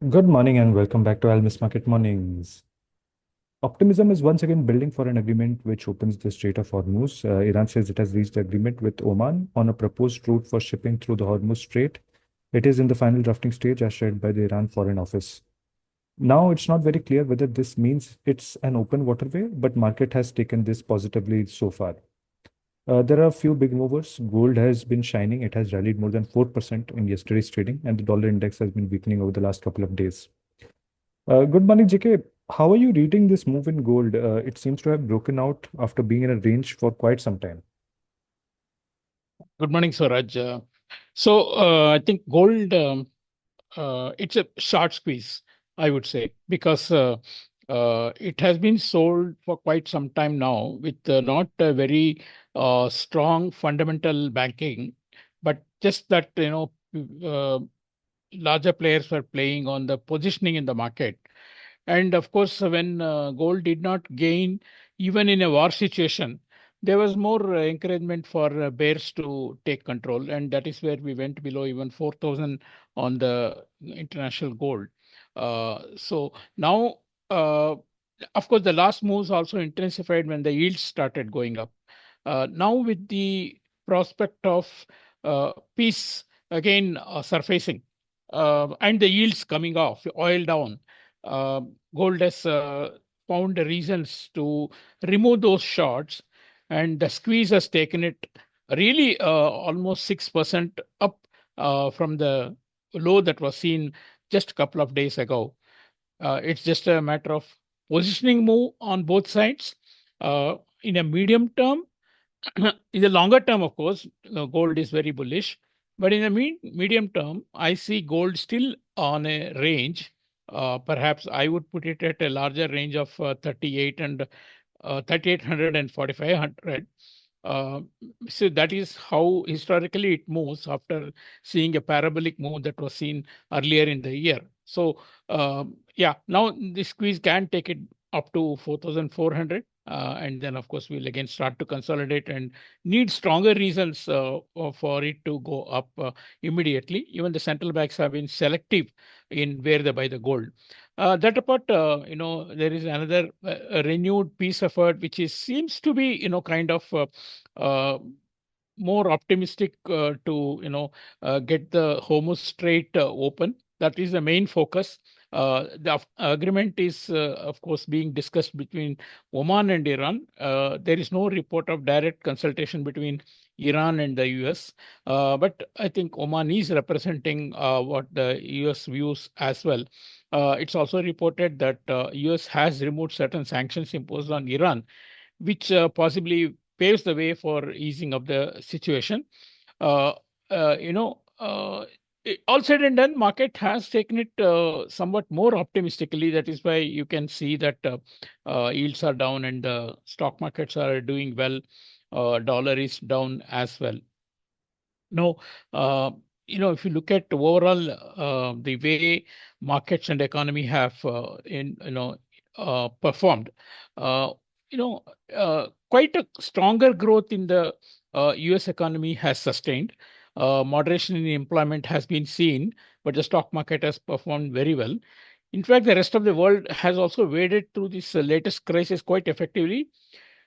Good morning and welcome back to Almus Market Mornings. Optimism is once again building for an agreement which opens the Strait of Hormuz. Iran says it has reached agreement with Oman on a proposed route for shipping through the Hormuz Strait. It is in the final drafting stage as shared by the Iran Foreign Office. Now, it's not very clear whether this means it's an open waterway, but market has taken this positively so far. There are a few big movers. Gold has been shining. It has rallied more than 4% in yesterday's trading, and the dollar index has been weakening over the last couple of days. Good morning, JK. How are you reading this move in gold? It seems to have broken out after being in a range for quite some time. Good morning, Swaraj. I think gold, it's a short squeeze, I would say, because it has been sold for quite some time now with not a very strong fundamental banking, but just that, larger players were playing on the positioning in the market. And of course, when gold did not gain, even in a war situation, there was more encouragement for bears to take control. And that is where we went below even 4,000 on the international gold. Now, of course, the last moves also intensified when the yields started going up. Now, with the prospect of peace again surfacing and the yields coming off, oil down, uh, gold has found the reasons to remove those shorts, and the squeeze has taken it really almost 6% up from the low that was seen just a couple of days ago. It's just a matter of positioning move on both sides. In a medium term, in the longer term, of course, gold is very bullish. But in the medium term, I see gold still on a range. Perhaps I would put it at a larger range of 38 and 3800 and 4500. Uh, so that is how historically it moves after seeing a parabolic move that was seen earlier in the year. Yeah, now the squeeze can take it up to 4,400. And then, of course, we'll again start to consolidate and need stronger reasons for it to go up immediately. Even the central banks have been selective in where they buy the gold. That apart, there is another renewed peace effort, which is seems to be, kind of uh, more optimistic to get the Hormuz Strait open. That is the main focus. The agreement is, of course, being discussed between Oman and Iran. There is no report of direct consultation between Iran and the US, but I think Oman is representing what the US views as well. It's also reported that US has removed certain sanctions imposed on Iran, which possibly paves the way for easing of the situation. Uh, uh, you know, uh, all said and done, market has taken it somewhat more optimistically. That is why you can see that yields are down and the stock markets are doing well. Dollar is down as well. No, uh, if you look at overall the way markets and economy have performed, uh, quite a stronger growth in the U.S. economy has sustained. Moderation in employment has been seen, but the stock market has performed very well. In fact, the rest of the world has also waded through this latest crisis quite effectively.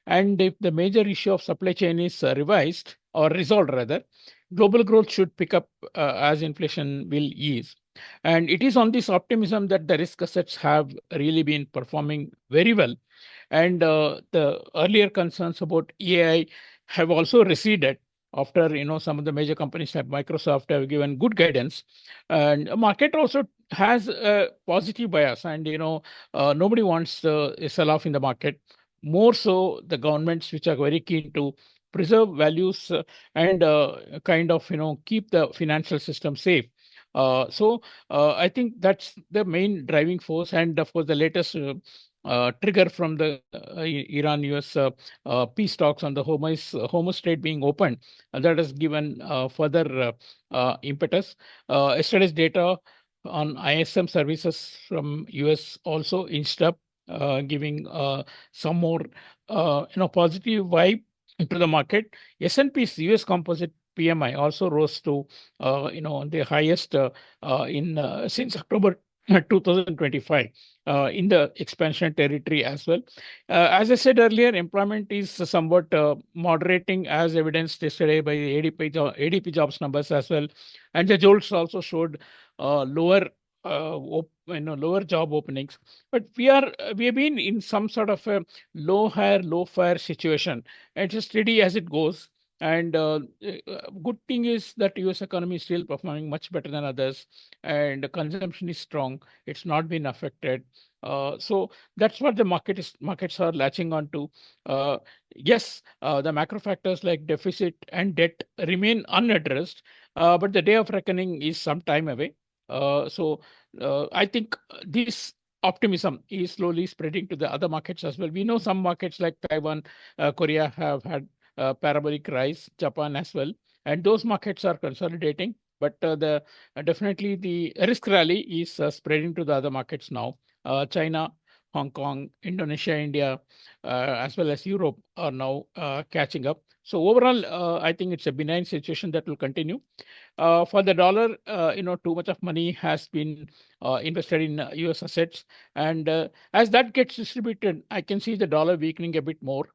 And if the major issue of supply chain is revised or resolved, rather, global growth should pick up as inflation will ease. And it is on this optimism that the risk assets have really been performing very well. And the earlier concerns about AI have also receded after some of the major companies like Microsoft have given good guidance, and the market also has a positive bias. And nobody wants a sell-off in the market. More so, the governments which are very keen to preserve values and kind of keep the financial system safe. I think that's the main driving force, and of course the latest trigger from the Iran-US peace talks on the Hormuz Strait being opened, that has given further impetus. Yesterday's data on ISM services from US also inched up, giving some more positive vibe into the market. S&P's US Composite PMI also rose to the highest in since October 2025 in the expansion territory as well. As I said earlier, employment is somewhat moderating, as evidenced yesterday by the ADP jobs numbers as well, and the JOLTS also showed lower. Lower job openings, but we have been in some sort of a low hire, low fire situation. It's just steady as it goes. And good thing is that U.S. economy is still performing much better than others, and the consumption is strong. It's not been affected. So that's what the markets are latching on to. Uh, yes, the macro factors like deficit and debt remain unaddressed, but the day of reckoning is some time away. So I think this optimism is slowly spreading to the other markets as well. We know some markets like Taiwan, Korea have had parabolic rise, Japan as well, and those markets are consolidating. But the definitely the risk rally is spreading to the other markets now. China, Hong Kong, Indonesia, India, as well as Europe are now catching up. So overall, I think it's a benign situation that will continue. For the dollar, too much of money has been invested in US assets. And as that gets distributed, I can see the dollar weakening a bit more,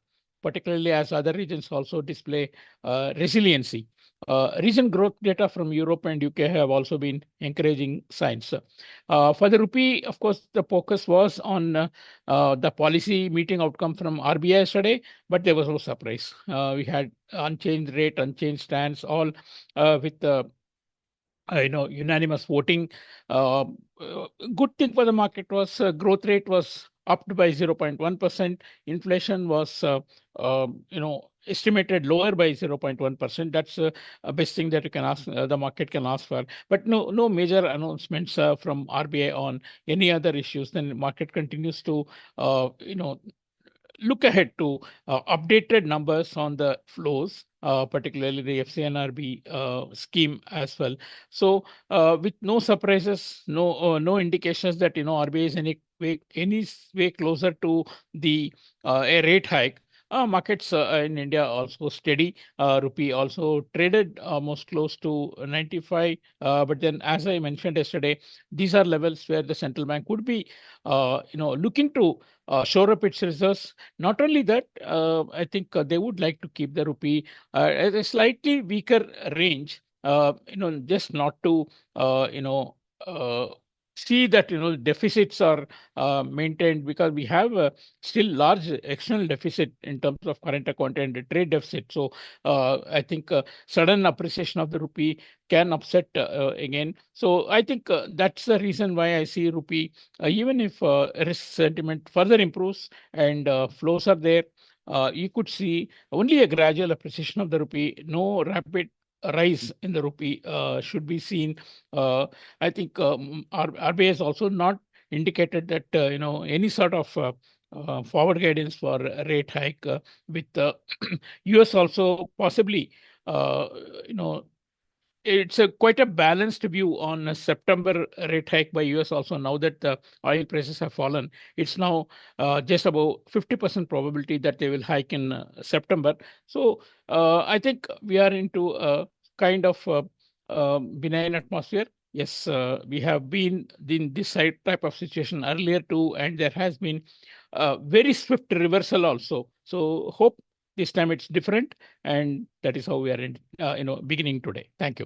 particularly as other regions also display resiliency. Recent growth data from Europe and UK have also been encouraging signs. For the rupee, of course, the focus was on the policy meeting outcome from RBI yesterday, but there was no surprise. We had unchanged rate, unchanged stance, all with unanimous voting. Uh, Good thing for the market was growth rate was upped by 0.1%. Inflation was estimated lower by 0.1%. That's a best thing that you can ask, the market can ask for. But no major announcements from RBI on any other issues. Then market continues to look ahead to updated numbers on the flows, particularly the FCNRB scheme as well. So, with no surprises, no indications that RBI is any way closer to the a rate hike. Markets in India also steady. Rupee also traded almost close to 95. But then, as I mentioned yesterday, these are levels where the central bank would be, looking to shore up its reserves. Not only that, I think they would like to keep the rupee at a slightly weaker range. Just not to uh, see that deficits are maintained, because we have a still large external deficit in terms of current account and the trade deficit. So I think sudden appreciation of the rupee can upset again. So I think that's the reason why I see rupee, even if risk sentiment further improves and flows are there, you could see only a gradual appreciation of the rupee. No rapid rise in the rupee should be seen. Uh, I think RBI has also not indicated that any sort of forward guidance for a rate hike, with US also possibly uh, you know it's a quite a balanced view on a September rate hike by US also. Now that the oil prices have fallen, it's now just about 50% probability that they will hike in September. So I think we are into a kind of benign atmosphere. Yes, we have been in this type of situation earlier too, and there has been very swift reversal also. So hope this time it's different, and that is how we are in, beginning today. Thank you.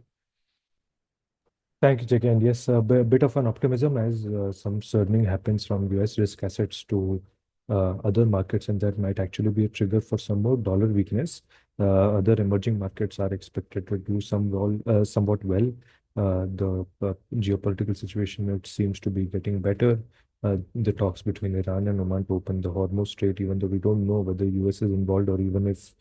Thank you, Jackie. And yes, a bit of an optimism as some churning happens from US risk assets to other markets, and that might actually be a trigger for some more dollar weakness. Other emerging markets are expected to do somewhat well. The geopolitical situation, it seems to be getting better. The talks between Iran and Oman to open the Hormuz Strait, even though we don't know whether US is involved or even if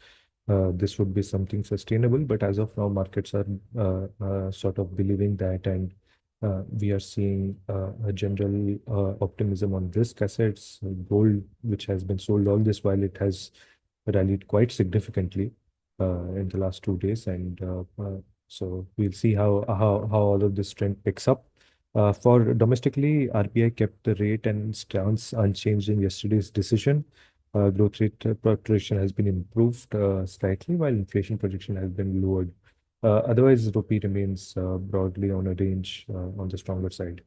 this would be something sustainable. But as of now, markets are sort of believing that, and we are seeing a general optimism on risk assets. Gold, which has been sold all this while, it has rallied quite significantly in the last 2 days, and so we'll see how all of this trend picks up. For domestically, RBI kept the rate and stance unchanged in yesterday's decision. Growth rate projection has been improved slightly, while inflation projection has been lowered. Otherwise, rupee remains broadly on a range on the stronger side.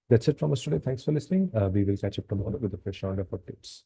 That's it from us today. Thanks for listening. We will catch up tomorrow with a fresh round of updates.